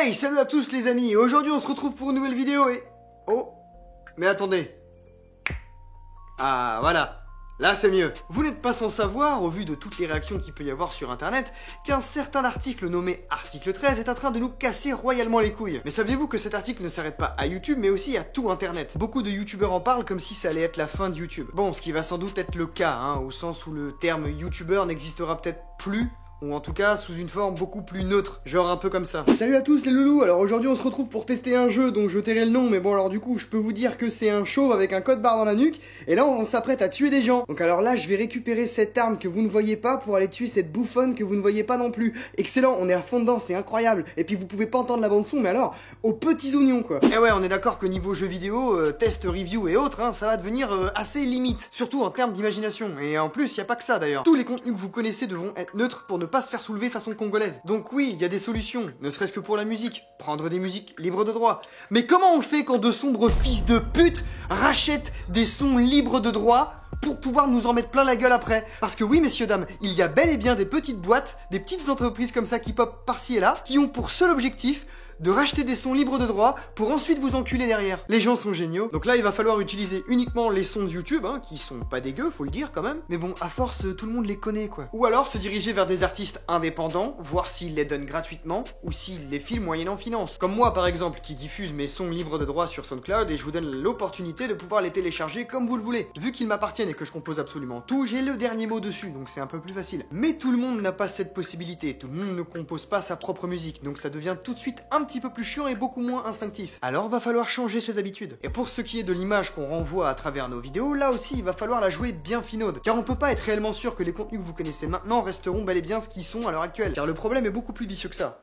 Hey, salut à tous les amis, aujourd'hui on se retrouve pour une nouvelle vidéo et... Oh, mais attendez. Ah, voilà. Là c'est mieux. Vous n'êtes pas sans savoir, au vu de toutes les réactions qu'il peut y avoir sur internet, qu'un certain article nommé article 13 est en train de nous casser royalement les couilles. Mais saviez-vous que cet article ne s'arrête pas à YouTube mais aussi à tout internet? Beaucoup de youtubeurs en parlent comme si ça allait être la fin de YouTube. Bon, ce qui va sans doute être le cas, hein, au sens où le terme youtubeur n'existera peut-être plus, ou en tout cas sous une forme beaucoup plus neutre, genre un peu comme ça. Salut à tous les loulous, alors aujourd'hui on se retrouve pour tester un jeu dont je tairai le nom, mais bon alors du coup je peux vous dire que c'est un chauve avec un code barre dans la nuque, et là on s'apprête à tuer des gens. Donc alors là je vais récupérer cette arme que vous ne voyez pas pour aller tuer cette bouffonne que vous ne voyez pas non plus. Excellent, on est à fond dedans, c'est incroyable, et puis vous pouvez pas entendre la bande son, mais alors, aux petits oignons quoi. Et ouais, on est d'accord que niveau jeu vidéo, test, review et autres, hein, ça va devenir assez limite, surtout en termes d'imagination, et en plus y a pas que ça d'ailleurs. Tous les contenus que vous connaissez devront être neutres pour ne pas se faire soulever façon congolaise. Donc oui, il y a des solutions, ne serait-ce que pour la musique, prendre des musiques libres de droit. Mais comment on fait quand de sombres fils de pute rachètent des sons libres de droit pour pouvoir nous en mettre plein la gueule après? Parce que oui, messieurs, dames, il y a bel et bien des petites boîtes, des petites entreprises comme ça qui pop par-ci et là, qui ont pour seul objectif de racheter des sons libres de droit pour ensuite vous enculer derrière. Les gens sont géniaux, donc là il va falloir utiliser uniquement les sons de YouTube, hein, qui sont pas dégueux, faut le dire quand même, mais bon, à force, tout le monde les connaît quoi. Ou alors se diriger vers des artistes indépendants, voir s'ils les donnent gratuitement, ou s'ils les filment moyennant finance. Comme moi par exemple, qui diffuse mes sons libres de droit sur SoundCloud et je vous donne l'opportunité de pouvoir les télécharger comme vous le voulez. Vu qu'ils m'appartiennent et que je compose absolument tout, j'ai le dernier mot dessus, donc c'est un peu plus facile. Mais tout le monde n'a pas cette possibilité, tout le monde ne compose pas sa propre musique, donc ça devient tout de suite un petit peu plus chiant et beaucoup moins instinctif. Alors va falloir changer ses habitudes. Et pour ce qui est de l'image qu'on renvoie à travers nos vidéos, là aussi il va falloir la jouer bien finaude. Car on peut pas être réellement sûr que les contenus que vous connaissez maintenant resteront bel et bien ce qu'ils sont à l'heure actuelle. Car le problème est beaucoup plus vicieux que ça.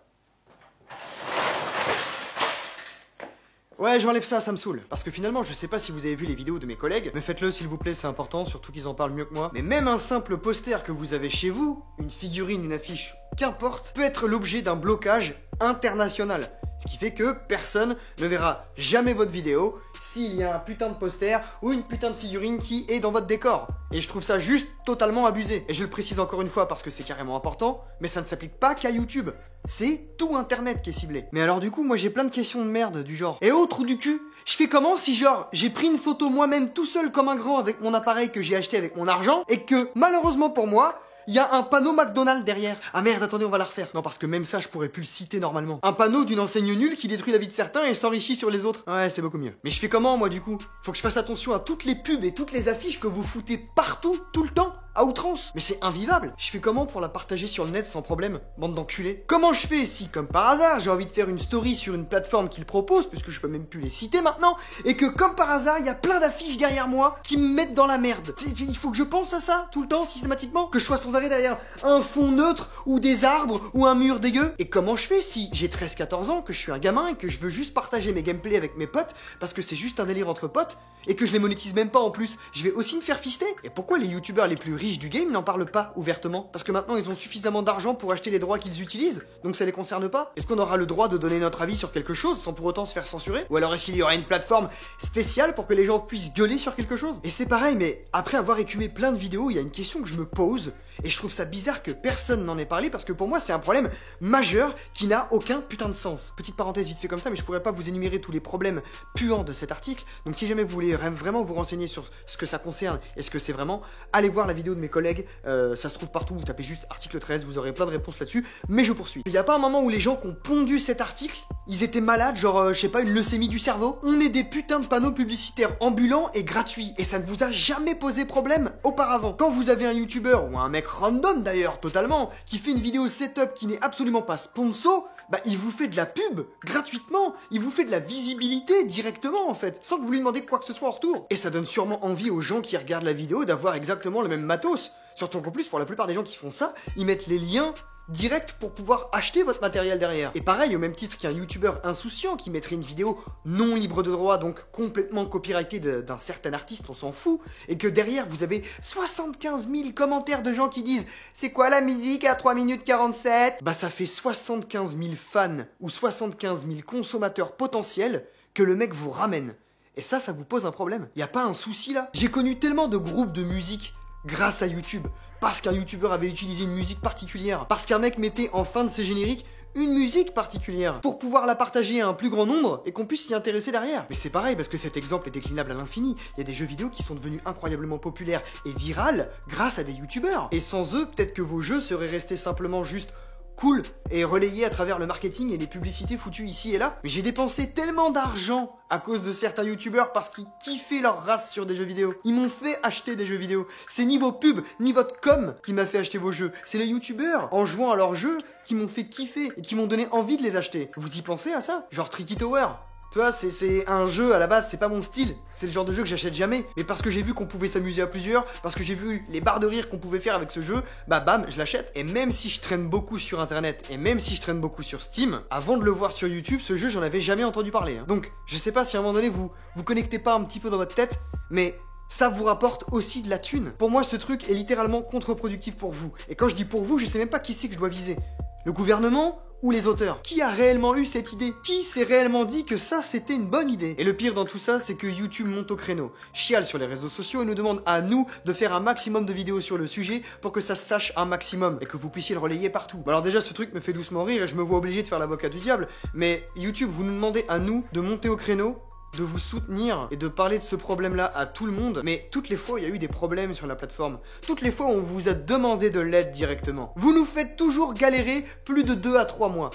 Ouais, j'enlève ça, ça me saoule. Parce que finalement, je sais pas si vous avez vu les vidéos de mes collègues, mais faites-le s'il vous plaît, c'est important, surtout qu'ils en parlent mieux que moi. Mais même un simple poster que vous avez chez vous, une figurine, une affiche, qu'importe, peut être l'objet d'un blocage international. Ce qui fait que personne ne verra jamais votre vidéo s'il y a un putain de poster ou une putain de figurine qui est dans votre décor. Et je trouve ça juste totalement abusé. Et je le précise encore une fois parce que c'est carrément important, mais ça ne s'applique pas qu'à YouTube. C'est tout internet qui est ciblé. Mais alors du coup, moi j'ai plein de questions de merde du genre. Et oh, trou du cul, je fais comment si genre j'ai pris une photo moi-même tout seul comme un grand avec mon appareil que j'ai acheté avec mon argent et que malheureusement pour moi, il y a un panneau McDonald's derrière. Ah merde, attendez, on va la refaire. Non, parce que même ça, je pourrais plus le citer normalement. Un panneau d'une enseigne nulle qui détruit la vie de certains et s'enrichit sur les autres. Ouais, c'est beaucoup mieux. Mais je fais comment, moi, du coup? Faut que je fasse attention à toutes les pubs et toutes les affiches que vous foutez partout, tout le temps, à outrance. Mais c'est invivable. Je fais comment pour la partager sur le net sans problème, bande d'enculés? Comment je fais si, comme par hasard, j'ai envie de faire une story sur une plateforme qu'ils proposent, puisque je peux même plus les citer maintenant, et que, comme par hasard, il y a plein d'affiches derrière moi qui me mettent dans la merde? Il faut que je pense à ça, tout le temps, systématiquement? Que je sois sans arrêt derrière un fond neutre, ou des arbres, ou un mur dégueu? Et comment je fais si j'ai 13-14 ans, que je suis un gamin, et que je veux juste partager mes gameplays avec mes potes, parce que c'est juste un délire entre potes, et que je les monétise même pas en plus? Je vais aussi me faire fister? Et pourquoi les youtubeurs les plus riches du game n'en parlent pas ouvertement? Parce que maintenant ils ont suffisamment d'argent pour acheter les droits qu'ils utilisent, donc ça les concerne pas? Est-ce qu'on aura le droit de donner notre avis sur quelque chose sans pour autant se faire censurer? Ou alors est-ce qu'il y aura une plateforme spéciale pour que les gens puissent gueuler sur quelque chose? Et c'est pareil, mais après avoir écumé plein de vidéos, il y a une question que je me pose, et je trouve ça bizarre que personne n'en ait parlé, parce que pour moi c'est un problème majeur qui n'a aucun putain de sens. Petite parenthèse vite fait comme ça, mais je pourrais pas vous énumérer tous les problèmes puants de cet article, donc si jamais vous voulez vraiment vous renseigner sur ce que ça concerne et ce que c'est vraiment, allez voir la vidéo de mes collègues, ça se trouve partout, vous tapez juste article 13, vous aurez plein de réponses là-dessus, mais je poursuis. Il y a pas un moment où les gens qui ont pondu cet article, ils étaient malades, genre je sais pas, une leucémie du cerveau? On est des putains de panneaux publicitaires ambulants et gratuits, et ça ne vous a jamais posé problème auparavant. Quand vous avez un youtubeur, ou un mec random d'ailleurs, totalement, qui fait une vidéo setup qui n'est absolument pas sponsor, bah il vous fait de la pub gratuitement, il vous fait de la visibilité directement en fait, sans que vous lui demandez quoi que ce soit en retour. Et ça donne sûrement envie aux gens qui regardent la vidéo d'avoir exactement le même matos. Surtout qu'en plus, pour la plupart des gens qui font ça, ils mettent les liens direct pour pouvoir acheter votre matériel derrière. Et pareil, au même titre qu'un youtubeur insouciant qui mettrait une vidéo non libre de droit, donc complètement copyrightée d'un certain artiste, on s'en fout, et que derrière vous avez 75 000 commentaires de gens qui disent « C'est quoi la musique à 3 minutes 47 ?» Bah ça fait 75 000 fans ou 75 000 consommateurs potentiels que le mec vous ramène. Et ça vous pose un problème. Y a pas un souci là? J'ai connu tellement de groupes de musique grâce à YouTube, parce qu'un youtubeur avait utilisé une musique particulière, parce qu'un mec mettait en fin de ses génériques une musique particulière pour pouvoir la partager à un plus grand nombre et qu'on puisse s'y intéresser derrière. Mais c'est pareil parce que cet exemple est déclinable à l'infini. Il y a des jeux vidéo qui sont devenus incroyablement populaires et virales grâce à des youtubeurs. Et sans eux, peut-être que vos jeux seraient restés simplement juste cool et relayés à travers le marketing et les publicités foutues ici et là. Mais j'ai dépensé tellement d'argent à cause de certains youtubeurs parce qu'ils kiffaient leur race sur des jeux vidéo. Ils m'ont fait acheter des jeux vidéo. C'est ni vos pubs, ni votre com qui m'a fait acheter vos jeux. C'est les youtubeurs, en jouant à leurs jeux, qui m'ont fait kiffer et qui m'ont donné envie de les acheter. Vous y pensez à ça? Genre Tricky Tower. Tu vois, c'est un jeu, à la base, c'est pas mon style. C'est le genre de jeu que j'achète jamais. Mais parce que j'ai vu qu'on pouvait s'amuser à plusieurs, parce que j'ai vu les barres de rire qu'on pouvait faire avec ce jeu, bah bam, je l'achète. Et même si je traîne beaucoup sur internet, et même si je traîne beaucoup sur Steam, avant de le voir sur YouTube, ce jeu, j'en avais jamais entendu parler. Hein. Donc, je sais pas si à un moment donné, vous connectez pas un petit peu dans votre tête, mais ça vous rapporte aussi de la thune. Pour moi, ce truc est littéralement contre-productif pour vous. Et quand je dis pour vous, je sais même pas qui c'est que je dois viser. Le gouvernement ou les auteurs? Qui a réellement eu cette idée? Qui s'est réellement dit que ça c'était une bonne idée? Et le pire dans tout ça, c'est que YouTube monte au créneau, chiale sur les réseaux sociaux et nous demande à nous de faire un maximum de vidéos sur le sujet pour que ça se sache un maximum et que vous puissiez le relayer partout. Bon, alors déjà ce truc me fait doucement rire et je me vois obligé de faire l'avocat du diable, mais YouTube, vous nous demandez à nous de monter au créneau, de vous soutenir et de parler de ce problème-là à tout le monde, mais toutes les fois il y a eu des problèmes sur la plateforme, toutes les fois on vous a demandé de l'aide directement, vous nous faites toujours galérer plus de 2 à 3 mois.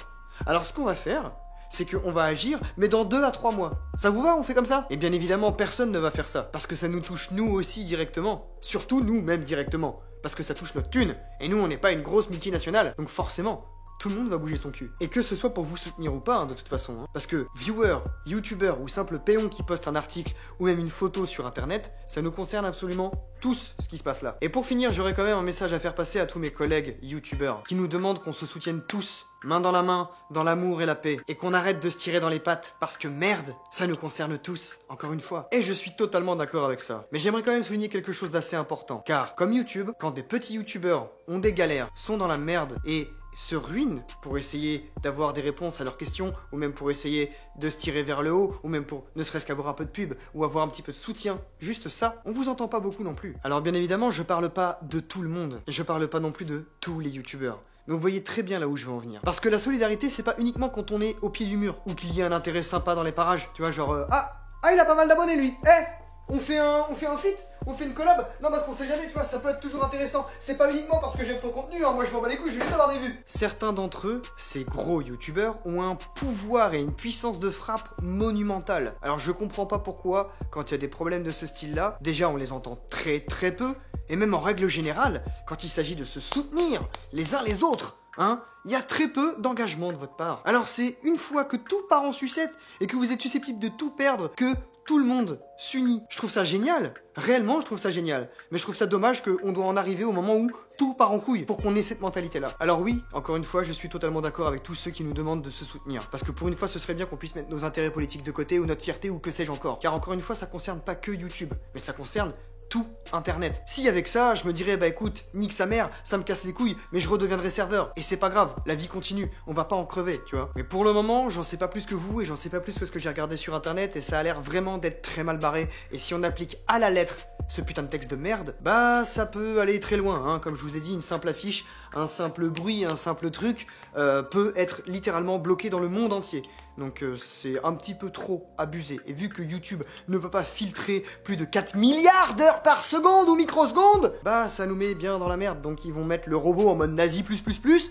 Alors ce qu'on va faire, c'est qu'on va agir, mais dans 2 à 3 mois. Ça vous va, on fait comme ça? Et bien évidemment, personne ne va faire ça, parce que ça nous touche nous aussi directement, surtout nous-mêmes directement, parce que ça touche notre thune, et nous on n'est pas une grosse multinationale, donc forcément, tout le monde va bouger son cul. Et que ce soit pour vous soutenir ou pas, hein, de toute façon. Hein. Parce que viewer, youtubeur ou simple péon qui poste un article ou même une photo sur internet, ça nous concerne absolument tous ce qui se passe là. Et pour finir, j'aurais quand même un message à faire passer à tous mes collègues youtubeurs qui nous demandent qu'on se soutienne tous, main dans la main, dans l'amour et la paix. Et qu'on arrête de se tirer dans les pattes parce que merde, ça nous concerne tous, encore une fois. Et je suis totalement d'accord avec ça. Mais j'aimerais quand même souligner quelque chose d'assez important. Car comme YouTube, quand des petits youtubeurs ont des galères, sont dans la merde et se ruinent pour essayer d'avoir des réponses à leurs questions, ou même pour essayer de se tirer vers le haut, ou même pour ne serait-ce qu'avoir un peu de pub, ou avoir un petit peu de soutien, juste ça, on vous entend pas beaucoup non plus. Alors bien évidemment, je parle pas de tout le monde, et je parle pas non plus de tous les youtubeurs. Mais vous voyez très bien là où je veux en venir. Parce que la solidarité, c'est pas uniquement quand on est au pied du mur, ou qu'il y a un intérêt sympa dans les parages, tu vois, genre, ah, il a pas mal d'abonnés lui, on fait un feat? On fait une collab? Non, parce qu'on sait jamais, tu vois, ça peut être toujours intéressant. C'est pas uniquement parce que j'aime ton contenu, hein, moi je m'en bats les couilles, je vais juste avoir des vues. Certains d'entre eux, ces gros youtubeurs, ont un pouvoir et une puissance de frappe monumentale. Alors je comprends pas pourquoi, quand il y a des problèmes de ce style-là, déjà on les entend très très peu, et même en règle générale, quand il s'agit de se soutenir les uns les autres, hein, il y a très peu d'engagement de votre part. Alors c'est une fois que tout part en sucette et que vous êtes susceptible de tout perdre que tout le monde s'unit. Je trouve ça génial. Réellement, je trouve ça génial. Mais je trouve ça dommage qu'on doit en arriver au moment où tout part en couille pour qu'on ait cette mentalité-là. Alors oui, encore une fois, je suis totalement d'accord avec tous ceux qui nous demandent de se soutenir. Parce que pour une fois, ce serait bien qu'on puisse mettre nos intérêts politiques de côté ou notre fierté ou que sais-je encore. Car encore une fois, ça concerne pas que YouTube, mais ça concerne tout internet. Si avec ça, je me dirais, bah écoute, nique sa mère, ça me casse les couilles, mais je redeviendrai serveur. Et c'est pas grave, la vie continue, on va pas en crever, tu vois. Mais pour le moment, j'en sais pas plus que vous, et j'en sais pas plus que ce que j'ai regardé sur internet, et ça a l'air vraiment d'être très mal barré. Et si on applique à la lettre ce putain de texte de merde, bah ça peut aller très loin, hein. Comme je vous ai dit, une simple affiche, un simple bruit, un simple truc, peut être littéralement bloqué dans le monde entier. Donc c'est un petit peu trop abusé. Et vu que YouTube ne peut pas filtrer plus de 4 milliards d'heures par seconde ou microseconde, bah ça nous met bien dans la merde. Donc ils vont mettre le robot en mode nazi +++,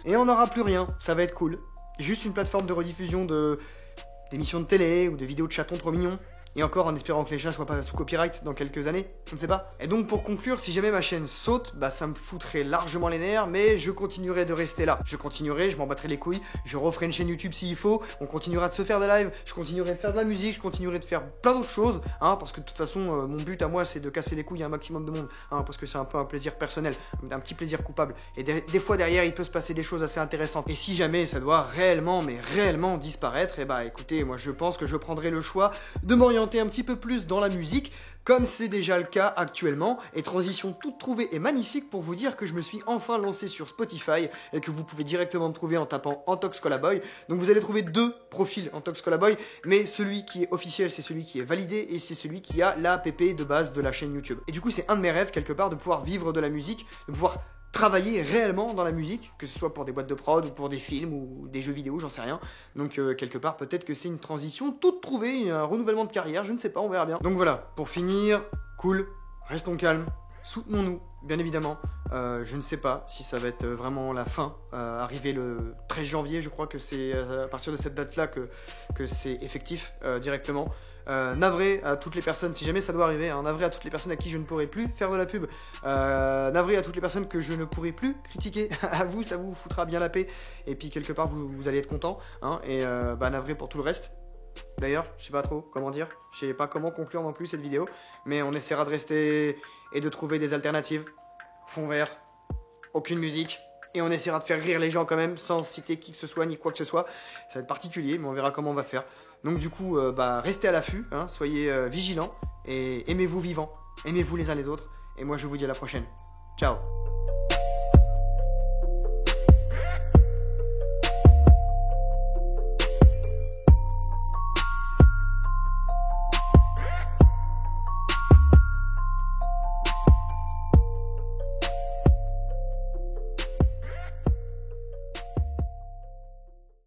et on n'aura plus rien. Ça va être cool. Juste une plateforme de rediffusion d'émissions de télé ou de vidéos de chatons trop mignons. Et encore en espérant que les chats soient pas sous copyright dans quelques années, on ne sait pas. Et donc pour conclure, si jamais ma chaîne saute, bah ça me foutrait largement les nerfs, mais je continuerai de rester là. Je continuerai, je m'en battrai les couilles, je referai une chaîne YouTube s'il faut, on continuera de se faire des lives, je continuerai de faire de la musique, je continuerai de faire plein d'autres choses, hein, parce que de toute façon, mon but à moi c'est de casser les couilles à un maximum de monde, hein, parce que c'est un peu un plaisir personnel, un petit plaisir coupable. Et des fois derrière, il peut se passer des choses assez intéressantes. Et si jamais ça doit réellement, mais réellement disparaître, et bah écoutez, moi je pense que je prendrai le choix de m'orienter un petit peu plus dans la musique, comme c'est déjà le cas actuellement, et transition toute trouvée et magnifique pour vous dire que je me suis enfin lancé sur Spotify, et que vous pouvez directement me trouver en tapant Antox Colaboy. Donc vous allez trouver 2 profils Antox Colaboy, mais celui qui est officiel, c'est celui qui est validé, et c'est celui qui a l'APP de base de la chaîne YouTube. Et du coup, c'est un de mes rêves, quelque part, de pouvoir vivre de la musique, de pouvoir travailler réellement dans la musique, que ce soit pour des boîtes de prod ou pour des films ou des jeux vidéo, j'en sais rien. Donc quelque part, peut-être que c'est une transition toute trouvée, un renouvellement de carrière, je ne sais pas, on verra bien. Donc voilà, pour finir, cool, restons calmes, soutenons-nous, bien évidemment. Je ne sais pas si ça va être vraiment la fin, arrivé le 13 janvier, je crois que c'est à partir de cette date-là que c'est effectif directement. Navré à toutes les personnes, si jamais ça doit arriver, hein, navré à toutes les personnes à qui je ne pourrai plus faire de la pub, navré à toutes les personnes que je ne pourrai plus critiquer, à vous, ça vous foutra bien la paix, et puis quelque part vous allez être content, hein, et navré pour tout le reste. D'ailleurs, je sais pas trop comment dire, je sais pas comment conclure non plus cette vidéo, mais on essaiera de rester et de trouver des alternatives. Fond vert, aucune musique, et on essaiera de faire rire les gens quand même, sans citer qui que ce soit ni quoi que ce soit. Ça va être particulier, mais on verra comment on va faire. Donc du coup, restez à l'affût, hein, soyez vigilants, et aimez-vous vivants, aimez-vous les uns les autres, et moi je vous dis à la prochaine. Ciao.